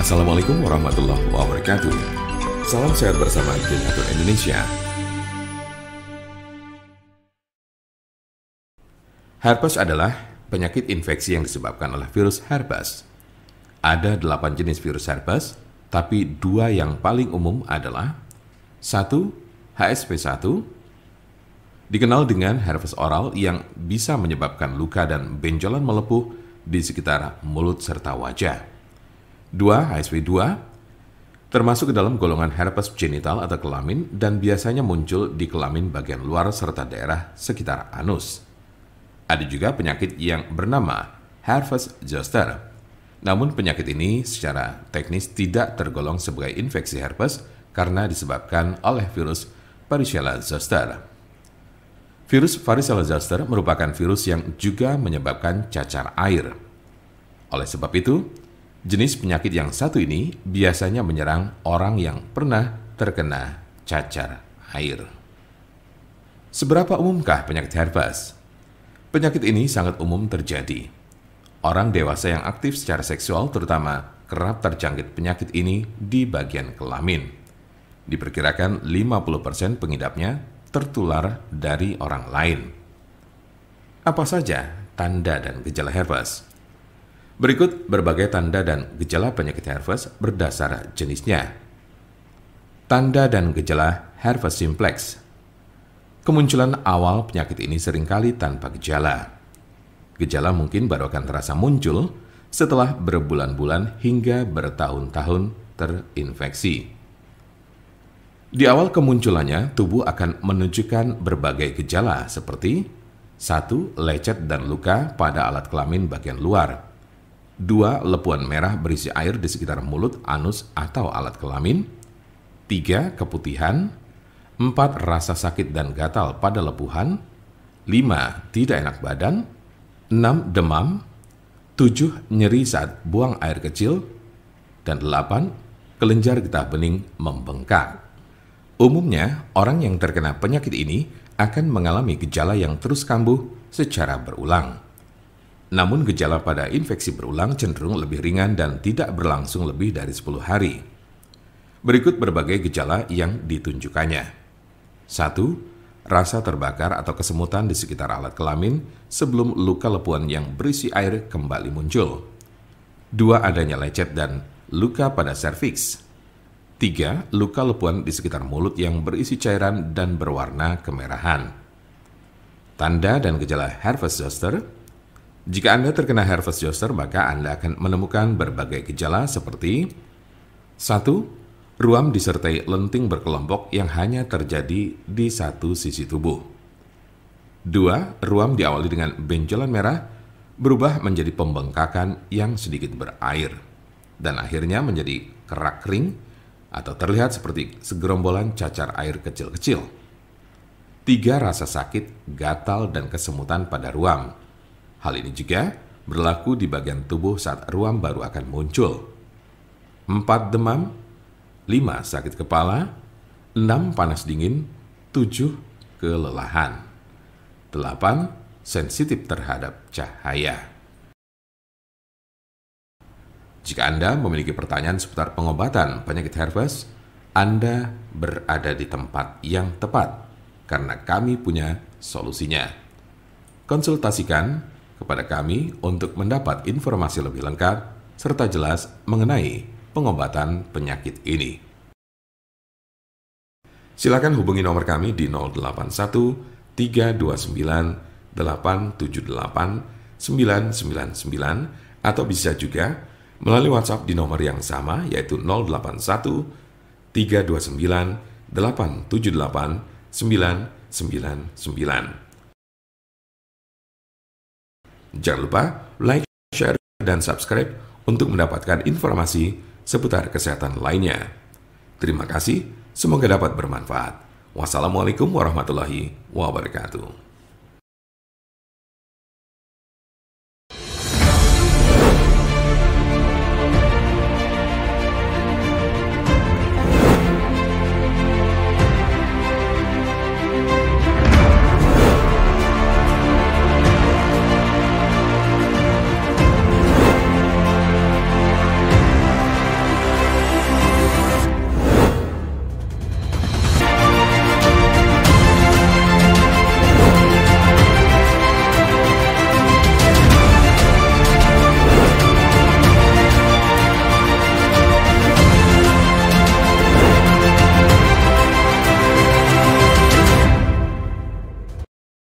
Assalamualaikum warahmatullahi wabarakatuh. Salam sehat bersama Generator Indonesia. Herpes adalah penyakit infeksi yang disebabkan oleh virus herpes. Ada 8 jenis virus herpes, tapi 2 yang paling umum adalah 1. HSV1, dikenal dengan herpes oral yang bisa menyebabkan luka dan benjolan melepuh di sekitar mulut serta wajah. 2. HSV2, termasuk ke dalam golongan herpes genital atau kelamin dan biasanya muncul di kelamin bagian luar serta daerah sekitar anus. Ada juga penyakit yang bernama herpes zoster. Namun penyakit ini secara teknis tidak tergolong sebagai infeksi herpes karena disebabkan oleh virus Varicella zoster. Virus Varicella zoster merupakan virus yang juga menyebabkan cacar air. Oleh sebab itu, jenis penyakit yang satu ini biasanya menyerang orang yang pernah terkena cacar air. Seberapa umumkah penyakit herpes? Penyakit ini sangat umum terjadi. Orang dewasa yang aktif secara seksual terutama kerap terjangkit penyakit ini di bagian kelamin. Diperkirakan 50% pengidapnya tertular dari orang lain. Apa saja tanda dan gejala herpes? Berikut berbagai tanda dan gejala penyakit herpes berdasar jenisnya. Tanda dan gejala herpes simplex. Kemunculan awal penyakit ini seringkali tanpa gejala. Gejala mungkin baru akan terasa muncul setelah berbulan-bulan hingga bertahun-tahun terinfeksi. Di awal kemunculannya, tubuh akan menunjukkan berbagai gejala seperti 1. Lecet dan luka pada alat kelamin bagian luar. 2. Lepuan merah berisi air di sekitar mulut, anus, atau alat kelamin. 3. Keputihan. 4. Rasa sakit dan gatal pada lepuhan. 5. Tidak enak badan. 6. Demam. 7. Nyeri saat buang air kecil. Dan 8. Kelenjar getah bening membengkak. Umumnya, orang yang terkena penyakit ini akan mengalami gejala yang terus kambuh secara berulang. Namun gejala pada infeksi berulang cenderung lebih ringan dan tidak berlangsung lebih dari 10 hari. Berikut berbagai gejala yang ditunjukkannya. 1. Rasa terbakar atau kesemutan di sekitar alat kelamin sebelum luka lepuan yang berisi air kembali muncul. 2. Adanya lecet dan luka pada serviks. 3. Luka lepuan di sekitar mulut yang berisi cairan dan berwarna kemerahan. Tanda dan gejala herpes zoster. Jika Anda terkena herpes zoster, maka Anda akan menemukan berbagai gejala seperti 1. Ruam disertai lenting berkelompok yang hanya terjadi di satu sisi tubuh. 2. Ruam diawali dengan benjolan merah berubah menjadi pembengkakan yang sedikit berair dan akhirnya menjadi kerak kering atau terlihat seperti segerombolan cacar air kecil-kecil. 3. Rasa sakit, gatal, dan kesemutan pada ruam. Hal ini juga berlaku di bagian tubuh saat ruam baru akan muncul. 4. Demam. 5. Sakit kepala. 6. Panas dingin. 7. Kelelahan. 8. Sensitif terhadap cahaya. Jika Anda memiliki pertanyaan seputar pengobatan penyakit herpes, Anda berada di tempat yang tepat karena kami punya solusinya. Konsultasikan kepada kami untuk mendapat informasi lebih lengkap serta jelas mengenai pengobatan penyakit ini. Silakan hubungi nomor kami di 081 329 878 999 atau bisa juga melalui WhatsApp di nomor yang sama yaitu 081 329 878 999. Jangan lupa like, share, dan subscribe untuk mendapatkan informasi seputar kesehatan lainnya. Terima kasih, semoga dapat bermanfaat. Wassalamualaikum warahmatullahi wabarakatuh.